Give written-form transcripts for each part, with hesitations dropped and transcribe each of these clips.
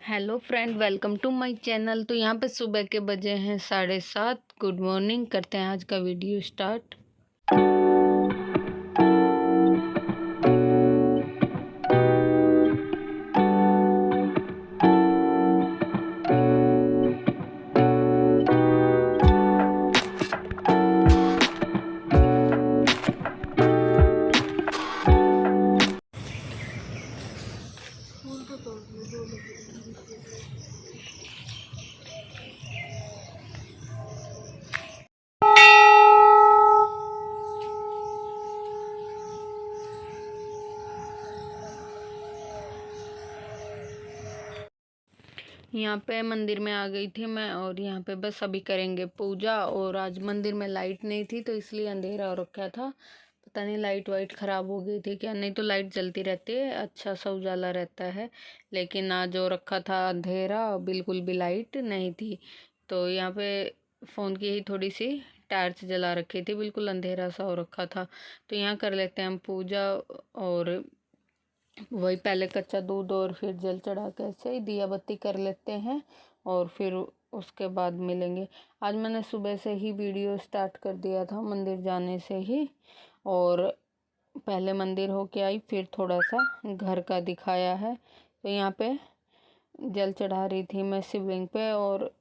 Hello friend, welcome to my channel. तो यहाँ पे सुबह के बजे हैं 7:30। Good morning. करते हैं आज का वीडियो स्टार्ट। यहाँ पे मंदिर में आ गई थी मैं, और यहाँ पे बस अभी करेंगे पूजा। और आज मंदिर में लाइट नहीं थी तो इसलिए अंधेरा हो रखा था। पता नहीं लाइट वाइट ख़राब हो गई थी क्या, नहीं तो लाइट जलती रहती है, अच्छा सा उजाला रहता है। लेकिन आज हो रखा था अंधेरा, बिल्कुल भी लाइट नहीं थी। तो यहाँ पे फ़ोन की ही थोड़ी सी टार्च जला रखी थी, बिल्कुल अंधेरा सा हो रखा था। तो यहाँ कर लेते हैं हम पूजा। और वही पहले कच्चा दूध और फिर जल चढ़ा के ऐसे ही दिया बत्ती कर लेते हैं, और फिर उसके बाद मिलेंगे। आज मैंने सुबह से ही वीडियो स्टार्ट कर दिया था मंदिर जाने से ही। और पहले मंदिर होके आई, फिर थोड़ा सा घर का दिखाया है। तो यहाँ पे जल चढ़ा रही थी मैं शिवलिंग पे। और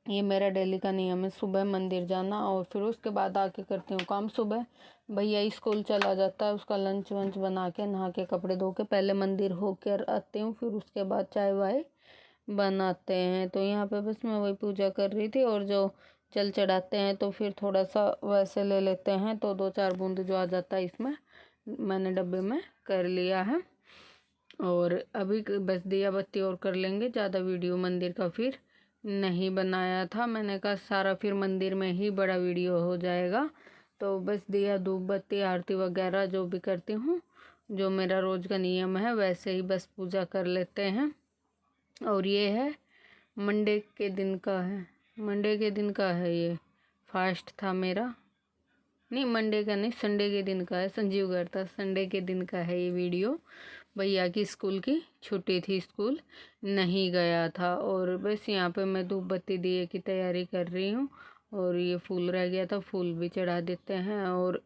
ये मेरा डेली का नियम है, सुबह मंदिर जाना और फिर उसके बाद आके करती हूँ काम। सुबह भैया स्कूल चला जाता है, उसका लंच वंच बना के नहा के कपड़े धो के पहले मंदिर होकर आती हूँ, फिर उसके बाद चाय वाय बनाते हैं। तो यहाँ पे बस मैं वही पूजा कर रही थी। और जो जल चढ़ाते हैं तो फिर थोड़ा सा वैसे ले लेते हैं, तो 2-4 बूंद जो आ जाता है इसमें मैंने डब्बे में कर लिया है। और अभी बस दिया बत्ती और कर लेंगे। ज़्यादा वीडियो मंदिर का फिर नहीं बनाया था, मैंने कहा सारा फिर मंदिर में ही बड़ा वीडियो हो जाएगा। तो बस दिया धूप बत्ती आरती वगैरह जो भी करती हूँ, जो मेरा रोज़ का नियम है वैसे ही बस पूजा कर लेते हैं। और ये है मंडे के दिन का है, मंडे के दिन का है ये। फास्ट था मेरा, नहीं मंडे का नहीं, संडे के दिन का है। संजीव करता संडे के दिन का है ये वीडियो। भैया की स्कूल की छुट्टी थी, स्कूल नहीं गया था। और बस यहाँ पे मैं धूप बत्ती दिए की तैयारी कर रही हूँ। और ये फूल रह गया था, फूल भी चढ़ा देते हैं और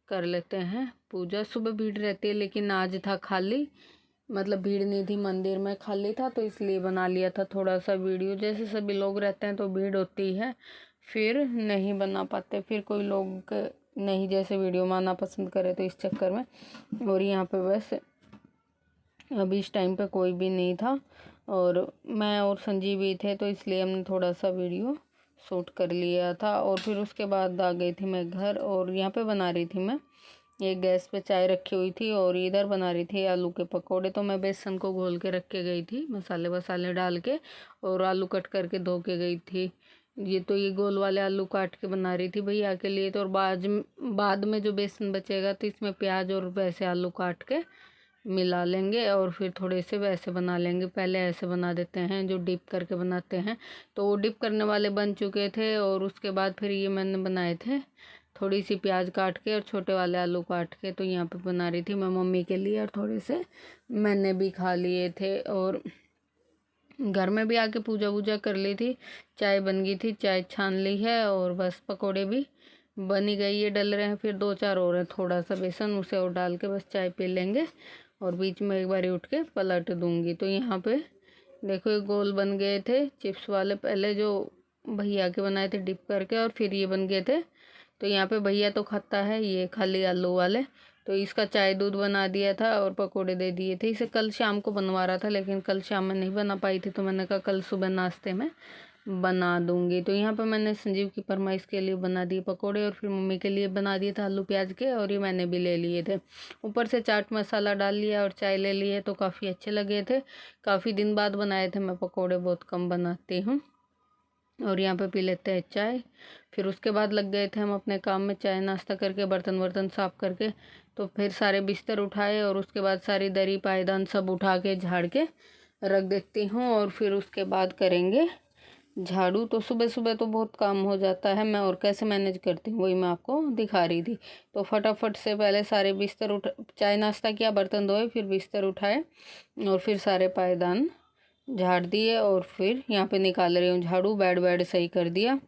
कर लेते हैं पूजा। सुबह भीड़ रहती है लेकिन आज था खाली, मतलब भीड़ नहीं थी मंदिर में, खाली था, तो इसलिए बना लिया था थोड़ा सा वीडियो। जैसे सभी लोग रहते हैं तो भीड़ होती है, फिर नहीं बना पाते, फिर कोई लोग नहीं जैसे वीडियो में आना पसंद करे, तो इस चक्कर में। और यहाँ पे बस अभी इस टाइम पे कोई भी नहीं था, और मैं और संजीव ही थे, तो इसलिए हमने थोड़ा सा वीडियो शूट कर लिया था। और फिर उसके बाद आ गई थी मैं घर, और यहाँ पे बना रही थी मैं, एक गैस पे चाय रखी हुई थी और इधर बना रही थी आलू के पकोड़े। तो मैं बेसन को घोल के रख के गई थी, मसाले वसाले डाल के, और आलू कट करके धो के गई थी। ये गोल वाले आलू काट के बना रही थी भैया के लिए। तो और बाद में जो बेसन बचेगा तो इसमें प्याज और वैसे आलू काट के मिला लेंगे, और फिर थोड़े से वैसे बना लेंगे। पहले ऐसे बना देते हैं जो डिप करके बनाते हैं, तो वो डिप करने वाले बन चुके थे। और उसके बाद फिर ये मैंने बनाए थे थोड़ी सी प्याज काट के और छोटे वाले आलू काट के। तो यहाँ पे बना रही थी मैं मम्मी के लिए, और थोड़े से मैंने भी खा लिए थे। और घर में भी आके पूजा वूजा कर ली थी, चाय बन गई थी, चाय छान ली है, और बस पकोड़े भी बन ही गई है, डल रहे हैं। फिर 2-4 और हैं, थोड़ा सा बेसन उसे और डाल के बस चाय पी लेंगे। और बीच में एक बार उठ के पलट दूंगी। तो यहाँ पे देखो ये गोल बन गए थे चिप्स वाले, पहले जो भैया के बनाए थे डिप करके, और फिर ये बन गए थे। तो यहाँ पे भैया तो खाता है ये खाली आलू वाले, तो इसका चाय दूध बना दिया था और पकोड़े दे दिए थे। इसे कल शाम को बनवा रहा था, लेकिन कल शाम में नहीं बना पाई थी, तो मैंने कहा कल सुबह नाश्ते में बना दूंगी। तो यहाँ पे मैंने संजीव की फरमाइश के लिए बना दिए पकोड़े, और फिर मम्मी के लिए बना दिए थे आलू प्याज के, और ये मैंने भी ले लिए थे। ऊपर से चाट मसाला डाल लिया और चाय ले लिए, तो काफ़ी अच्छे लगे थे। काफ़ी दिन बाद बनाए थे मैं पकोड़े, बहुत कम बनाती हूँ। और यहाँ पे पी लेते हैं चाय। फिर उसके बाद लग गए थे हम अपने काम में, चाय नाश्ता करके बर्तन वर्तन साफ़ करके। तो फिर सारे बिस्तर उठाए, और उसके बाद सारी दरी पायदान सब उठा के झाड़ के रख देती हूँ। और फिर उसके बाद करेंगे झाड़ू। तो सुबह सुबह तो बहुत काम हो जाता है, मैं और कैसे मैनेज करती हूँ वही मैं आपको दिखा रही थी। तो फटाफट से पहले सारे बिस्तर चाय नाश्ता किया, बर्तन धोए, फिर बिस्तर उठाए, और फिर सारे पायदान झाड़ दिए और फिर यहाँ पे निकाल रही हूँ झाड़ू। बेड वेड सही कर दिया,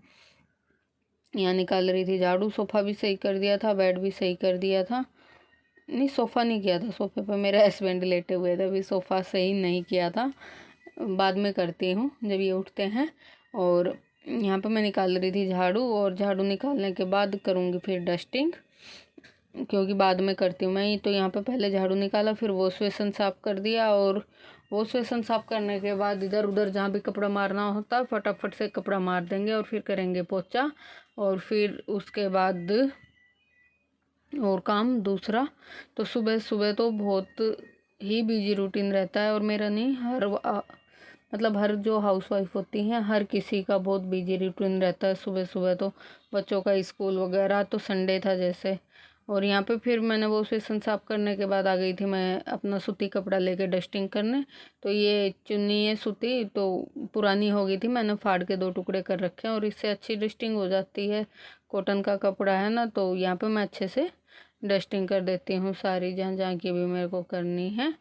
यहाँ निकाल रही थी झाड़ू। सोफ़ा भी सही कर दिया था, बेड भी सही कर दिया था। नहीं, सोफ़ा नहीं किया था, सोफ़े पे मेरे हस्बैंड लेटे हुए थे, अभी सोफ़ा सही नहीं किया था, बाद में करती हूँ जब ये उठते हैं। और यहाँ पे मैं निकाल रही थी झाड़ू, और झाड़ू निकालने के बाद करूँगी फिर डस्टिंग, क्योंकि बाद में करती हूँ मैं। तो यहाँ पे पहले झाड़ू निकाला, फिर वॉश बेसन साफ़ कर दिया, और वॉश बेसन साफ़ करने के बाद इधर उधर जहाँ भी कपड़ा मारना होता है फटाफट से कपड़ा मार देंगे, और फिर करेंगे पोछा, और फिर उसके बाद और काम दूसरा। तो सुबह सुबह तो बहुत ही बिजी रूटीन रहता है, और मेरा नहीं, मतलब हर जो हाउसवाइफ होती हैं हर किसी का बहुत बिजी रूटीन रहता है सुबह सुबह। तो बच्चों का स्कूल वगैरह, तो संडे था जैसे। और यहाँ पे फिर मैंने वो सेशन साफ़ करने के बाद आ गई थी मैं अपना सूती कपड़ा लेके डस्टिंग करने। तो ये चुन्नी है सूती, तो पुरानी हो गई थी, मैंने फाड़ के 2 टुकड़े कर रखे हैं, और इससे अच्छी डस्टिंग हो जाती है। कॉटन का कपड़ा है ना, तो यहाँ पे मैं अच्छे से डस्टिंग कर देती हूँ सारी, जहाँ जहाँ की भी मेरे को करनी है।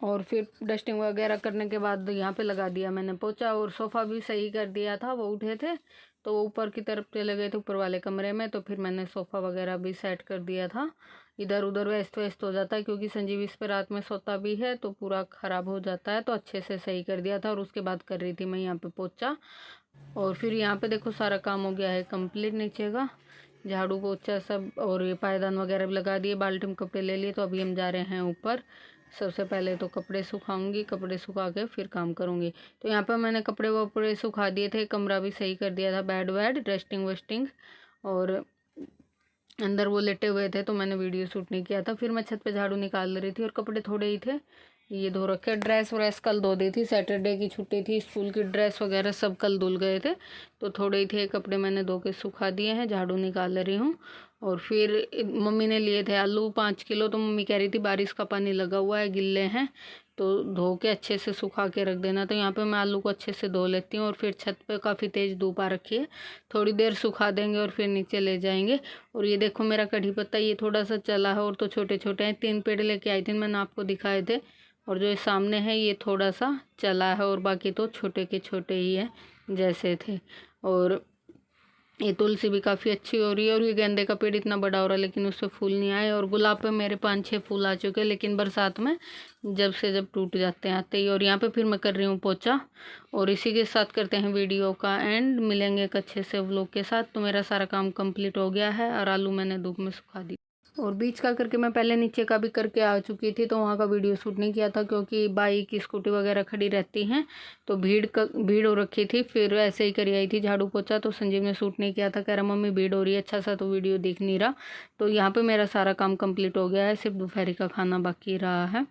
और फिर डस्टिंग वगैरह करने के बाद यहाँ पे लगा दिया मैंने पोछा, और सोफ़ा भी सही कर दिया था। वो उठे थे तो वो ऊपर की तरफ चले गए थे, ऊपर वाले कमरे में, तो फिर मैंने सोफ़ा वगैरह भी सेट कर दिया था। इधर उधर व्यस्त व्यस्त हो जाता है, क्योंकि संजीव इस पर रात में सोता भी है, तो पूरा ख़राब हो जाता है। तो अच्छे से सही कर दिया था, और उसके बाद कर रही थी मैं यहाँ पे पोछा। और फिर यहाँ पे देखो सारा काम हो गया है कंप्लीट, नीचे का झाड़ू पोछा सब, और ये पायदान वगैरह भी लगा दिए, बाल्टी में कपड़े ले लिए। तो अभी हम जा रहे हैं ऊपर। सबसे पहले तो कपड़े सुखाऊंगी, कपड़े सुखा के फिर काम करूंगी। तो यहाँ पर मैंने कपड़े वपड़े सुखा दिए थे, कमरा भी सही कर दिया था, बेड वेड डस्टिंग वस्टिंग, और अंदर वो लेटे हुए थे तो मैंने वीडियो शूट नहीं किया था। फिर मैं छत पे झाड़ू निकाल रही थी, और कपड़े थोड़े ही थे, ये धो रखे। ड्रेस व्रेस कल धो दी थी, सैटरडे की छुट्टी थी, स्कूल की ड्रेस वगैरह सब कल धुल गए थे, तो थोड़े ही थे कपड़े, मैंने धो के सुखा दिए हैं, झाड़ू निकाल रही हूँ। और फिर मम्मी ने लिए थे आलू 5 किलो, तो मम्मी कह रही थी बारिश का पानी लगा हुआ है, गिल्ले हैं, तो धो के अच्छे से सुखा के रख देना। तो यहाँ पे मैं आलू को अच्छे से धो लेती हूँ, और फिर छत पे काफ़ी तेज़ धूप आ रखी है, थोड़ी देर सुखा देंगे और फिर नीचे ले जाएंगे। और ये देखो मेरा कढ़ी पत्ता, ये थोड़ा सा चला है, और तो छोटे छोटे हैं। 3 पेड़ लेके आई थी मैंने, आपको दिखाए थे। और जो ये सामने है ये थोड़ा सा चला है, और बाकी तो छोटे के छोटे ही है जैसे थे। और ये तुलसी भी काफ़ी अच्छी हो रही है, और ये गेंदे का पेड़ इतना बड़ा हो रहा है लेकिन उससे फूल नहीं आए। और गुलाब पे मेरे 5-6 फूल आ चुके हैं, लेकिन बरसात में जब टूट जाते हैं आते ही। और यहाँ पे फिर मैं कर रही हूँ पोछा, और इसी के साथ करते हैं वीडियो का एंड। मिलेंगे एक अच्छे से व्लॉग के साथ। तो मेरा सारा काम कंप्लीट हो गया है, और आलू मैंने धूप में सुखा दी। और बीच का करके मैं पहले नीचे का भी करके आ चुकी थी, तो वहाँ का वीडियो शूट नहीं किया था, क्योंकि बाइक स्कूटी वगैरह खड़ी रहती हैं, तो भीड़ हो रखी थी। फिर ऐसे ही करी आई थी झाड़ू पोछा, तो संजीव ने शूट नहीं किया था, कह रहा मम्मी भीड़ हो रही है अच्छा सा, तो वीडियो दिख नहीं रहा। तो यहाँ पे मेरा सारा काम कंप्लीट हो गया है, सिर्फ दोपहर का खाना बाकी रहा है।